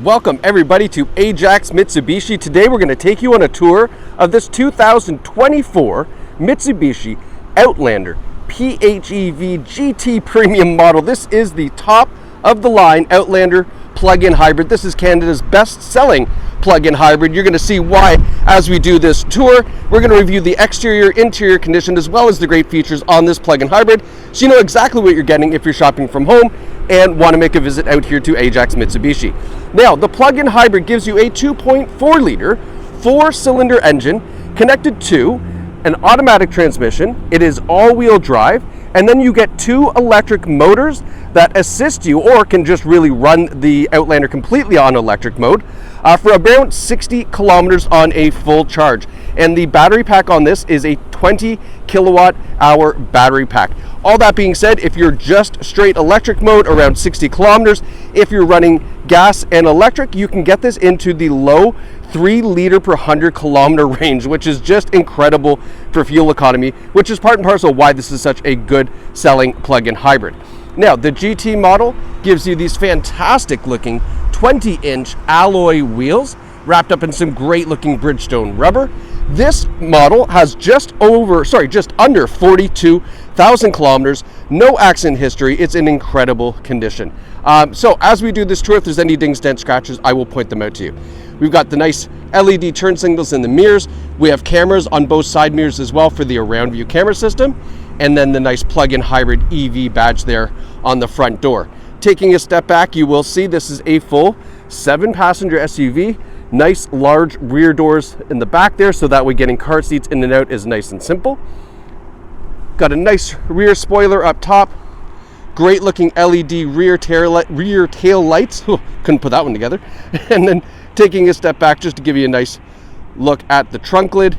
Welcome everybody to Ajax Mitsubishi. Today we're going to take you on a tour of this 2024 Mitsubishi Outlander PHEV GT Premium model. This is the top of the line Outlander plug-in hybrid. This is Canada's best-selling plug-in hybrid. You're going to see why as we do this tour. We're going to review the exterior, interior condition, as well as the great features on this plug-in hybrid, so you know exactly what you're getting if you're shopping from home and want to make a visit out here to Ajax Mitsubishi. Now, the plug-in hybrid gives you a 2.4 liter, 4-cylinder engine connected to an automatic transmission. It is all-wheel drive, and then you get 2 electric motors that assist you, or can just really run the Outlander completely on electric mode for about 60 kilometers on a full charge. And the battery pack on this is a 20 kilowatt hour battery pack. All that being said, if you're just straight electric mode, around 60 kilometers. If you're running gas and electric, you can get this into the low 3 liter per 100 kilometer range, which is just incredible for fuel economy, which is part and parcel why this is such a good selling plug-in hybrid. Now, the GT model gives you these fantastic looking 20-inch alloy wheels wrapped up in some great looking Bridgestone rubber. This model has just under 42,000 kilometers, no accident history. It's in incredible condition. So as we do this tour, if there's any dings, dents, scratches, I will point them out to you. We've got the nice LED turn signals in the mirrors. We have cameras on both side mirrors as well for the around view camera system. And then the nice plug-in hybrid EV badge there on the front door. Taking a step back, you will see this is a full 7-passenger SUV. Nice large rear doors in the back there, so that way getting car seats in and out is nice and simple. Got a nice rear spoiler up top. Great looking LED rear tail lights. Couldn't put that one together. And then taking a step back just to give you a nice look at the trunk lid.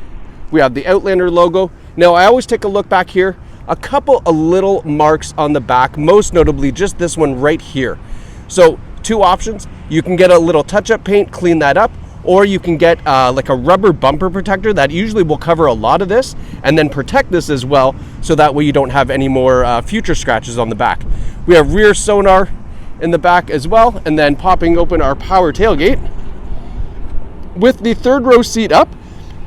We have the Outlander logo. Now, I always take a look back here. A couple of little marks on the back, most notably just this one right here. So 2 options. You can get a little touch-up paint, clean that up, or you can get like a rubber bumper protector that usually will cover a lot of this and then protect this as well, so that way you don't have any more future scratches on the back. We have rear sonar in the back as well, and then popping open our power tailgate. With the 3rd row seat up,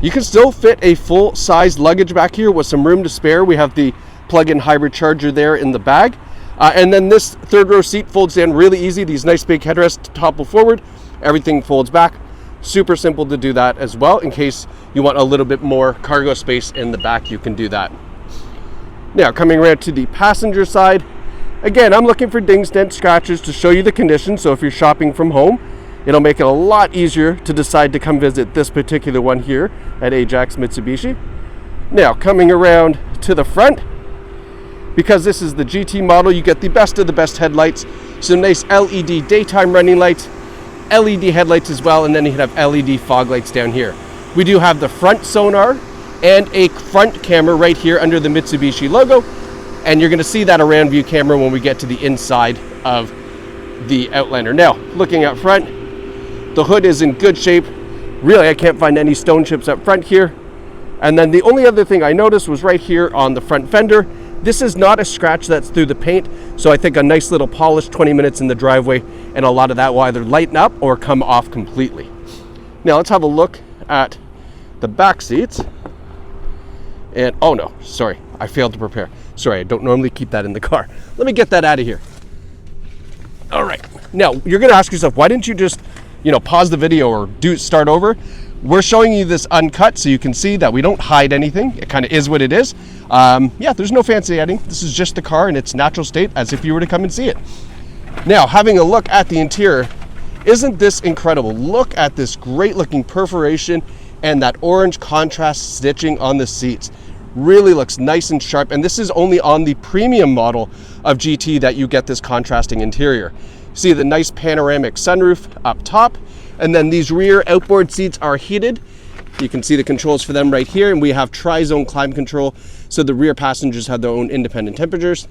you can still fit a full-size luggage back here with some room to spare. We have the plug-in hybrid charger there in the bag. And then this 3rd row seat folds down really easy. These nice big headrests topple forward. Everything folds back. Super simple to do that as well. In case you want a little bit more cargo space in the back, you can do that. Now, coming around to the passenger side. Again, I'm looking for dings, dents, scratches to show you the condition. So if you're shopping from home, it'll make it a lot easier to decide to come visit this particular one here at Ajax Mitsubishi. Now, coming around to the front, because this is the GT model, you get the best of the best headlights, some nice LED daytime running lights, LED headlights as well, and then you have LED fog lights down here. We do have the front sonar and a front camera right here under the Mitsubishi logo, and you're going to see that around view camera when we get to the inside of the Outlander. Now, looking up front, the hood is in good shape. Really, I can't find any stone chips up front here. And then the only other thing I noticed was right here on the front fender. This is not a scratch that's through the paint, so I think a nice little polish, 20 minutes in the driveway, and a lot of that will either lighten up or come off completely. Now let's have a look at the back seats. And oh no, sorry, I failed to prepare. Sorry, I don't normally keep that in the car. Let me get that out of here. All right, now you're gonna ask yourself, why didn't you just pause the video or start over? We're showing you this uncut so you can see that we don't hide anything. It kind of is what it is. Yeah, there's no fancy editing. This is just the car in its natural state as if you were to come and see it. Now, having a look at the interior, isn't this incredible? Look at this great looking perforation and that orange contrast stitching on the seats. Really looks nice and sharp, and this is only on the premium model of GT that you get this contrasting interior. See the nice panoramic sunroof up top, and then these rear outboard seats are heated. You can see the controls for them right here, and we have tri-zone climate control, so the rear passengers have their own independent temperatures.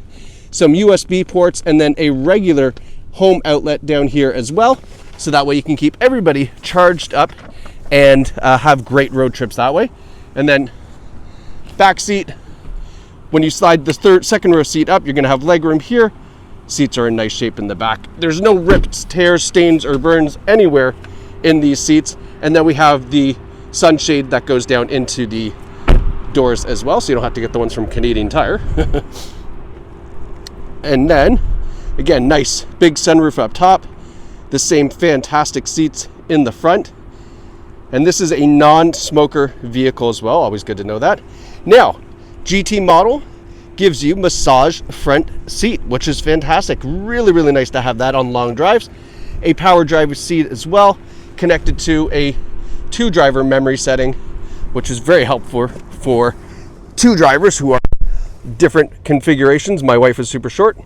Some USB ports, and then a regular home outlet down here as well, so that way you can keep everybody charged up and have great road trips that way. And then back seat, when you slide the second row seat up, you're going to have legroom here, Seats are in nice shape in the back. There's no rips, tears, stains, or burns anywhere in these seats. And then we have the sunshade that goes down into the doors as well, so you don't have to get the ones from Canadian Tire. And then, again, nice big sunroof up top. The same fantastic seats in the front. And this is a non-smoker vehicle as well. Always good to know that. Now, GT model gives you massage front seat, which is fantastic. Really, really nice to have that on long drives. A power driver seat as well, connected to a 2-driver memory setting, which is very helpful for 2 drivers who are different configurations. My wife is super short.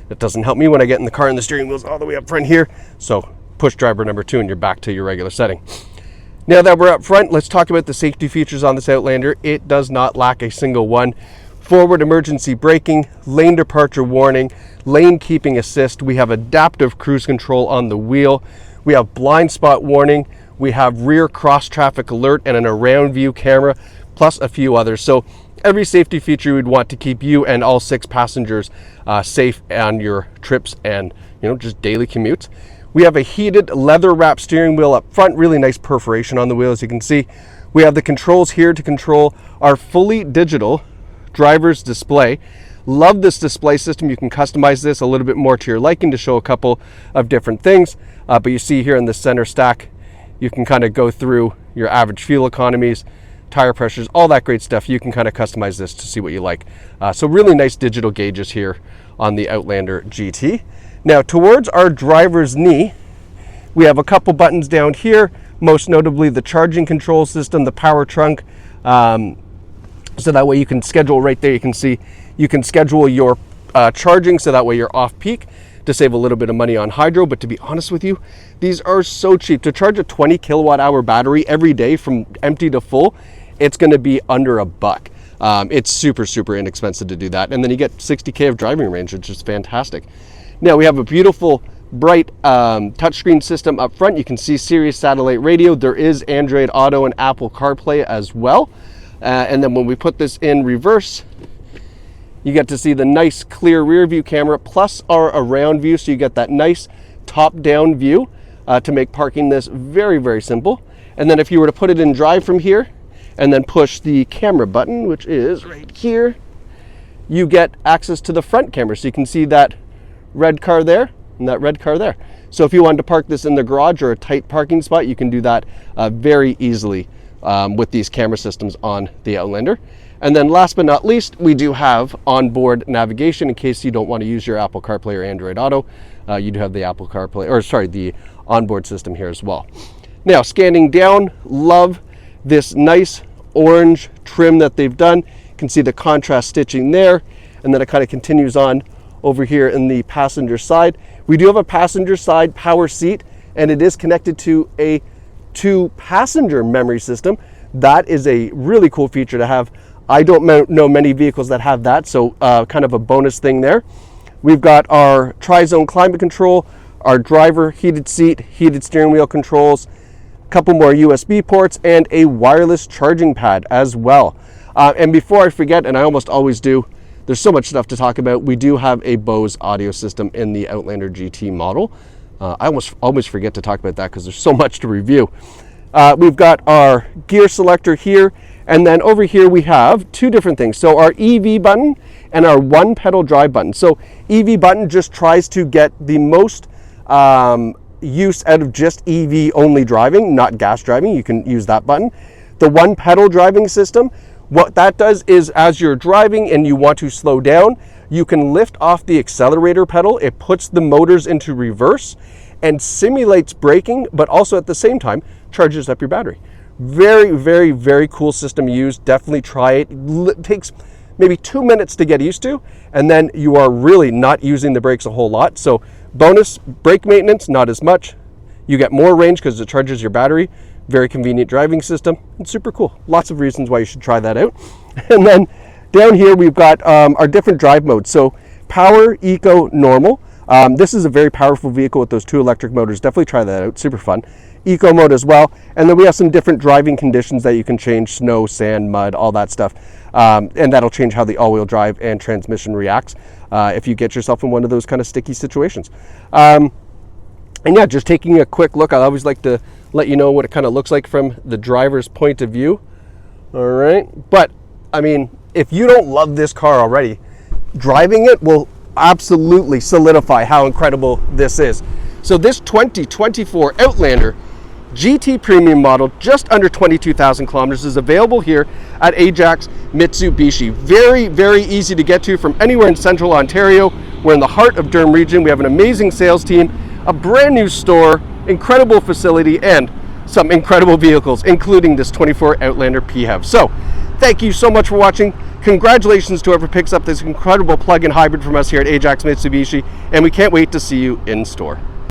It doesn't help me when I get in the car and the steering wheel's all the way up front here. So push driver number 2 and you're back to your regular setting. Now that we're up front, let's talk about the safety features on this Outlander. It does not lack a single one. Forward emergency braking, lane departure warning, lane keeping assist. We have adaptive cruise control on the wheel. We have blind spot warning. We have rear cross traffic alert and an around view camera, plus a few others. So every safety feature we'd want to keep you and all 6 passengers safe on your trips and just daily commutes. We have a heated leather wrapped steering wheel up front, really nice perforation on the wheel, as you can see. We have the controls here to control our fully digital driver's display. Love this display system. You can customize this a little bit more to your liking to show a couple of different things. But you see here in the center stack, you can kind of go through your average fuel economies, tire pressures, all that great stuff. You can kind of customize this to see what you like. So really nice digital gauges here on the Outlander GT. Now towards our driver's knee, we have a couple buttons down here, most notably the charging control system, the power trunk. So that way you can schedule right there. You can see you can schedule your charging, so that way you're off peak to save a little bit of money on hydro. But to be honest with you, these are so cheap. To charge a 20 kilowatt hour battery every day from empty to full, it's going to be under $1. It's super, super inexpensive to do that. And then you get 60K of driving range, which is fantastic. Now we have a beautiful, bright touchscreen system up front. You can see Sirius satellite radio. There is Android Auto and Apple CarPlay as well. And then when we put this in reverse, you get to see the nice clear rear view camera plus our around view. So you get that nice top down view to make parking this very, very simple. And then if you were to put it in drive from here and then push the camera button, which is right here, you get access to the front camera. So you can see that red car there and that red car there. So if you wanted to park this in the garage or a tight parking spot, you can do that very easily with these camera systems on the Outlander. And then last but not least, we do have onboard navigation in case you don't want to use your Apple CarPlay or Android Auto. You do have the Apple CarPlay, or sorry, the onboard system here as well. Now, scanning down, love this nice orange trim that they've done. You can see the contrast stitching there, and then it kind of continues on over here in the passenger side. We do have a passenger side power seat, and it is connected to a 2-passenger memory system. That is a really cool feature to have. I don't know many vehicles that have that, so kind of a bonus thing there. We've got our tri-zone climate control, our driver heated seat, heated steering wheel controls, a couple more USB ports, and a wireless charging pad as well. And before I forget, and I almost always do, there's so much stuff to talk about. We do have a Bose audio system in the Outlander GT model. I almost forget to talk about that because there's so much to review. We've got our gear selector here, and then over here we have 2 different things. So our EV button and our 1-pedal drive button. So EV button just tries to get the most use out of just EV only driving, not gas driving. You can use that button. The 1-pedal driving system, what that does is as you're driving and you want to slow down, you can lift off the accelerator pedal. It puts the motors into reverse and simulates braking, but also at the same time charges up your battery. Very, very, very cool system to use. Definitely try it. It takes maybe 2 minutes to get used to, and then you are really not using the brakes a whole lot. So bonus, brake maintenance, not as much. You get more range because it charges your battery. Very convenient driving system. It's super cool. Lots of reasons why you should try that out. And then down here we've got our different drive modes. So power, eco, normal. This is a very powerful vehicle with those 2 electric motors. Definitely try that out, super fun. Eco mode as well. And then we have some different driving conditions that you can change: snow, sand, mud, all that stuff. And that'll change how the all-wheel drive and transmission reacts if you get yourself in one of those kind of sticky situations. And yeah, just taking a quick look, I always like to let you know what it kind of looks like from the driver's point of view. All right, but I mean, if you don't love this car already, driving it will absolutely solidify how incredible this is. So this 2024 Outlander GT Premium model, just under 22,000 kilometers, is available here at Ajax Mitsubishi. Very, very easy to get to from anywhere in central Ontario. We're in the heart of Durham region. We have an amazing sales team, a brand new store, incredible facility, and some incredible vehicles, including this 24 Outlander PHEV. So thank you so much for watching. Congratulations to whoever picks up this incredible plug-in hybrid from us here at Ajax Mitsubishi, and we can't wait to see you in store.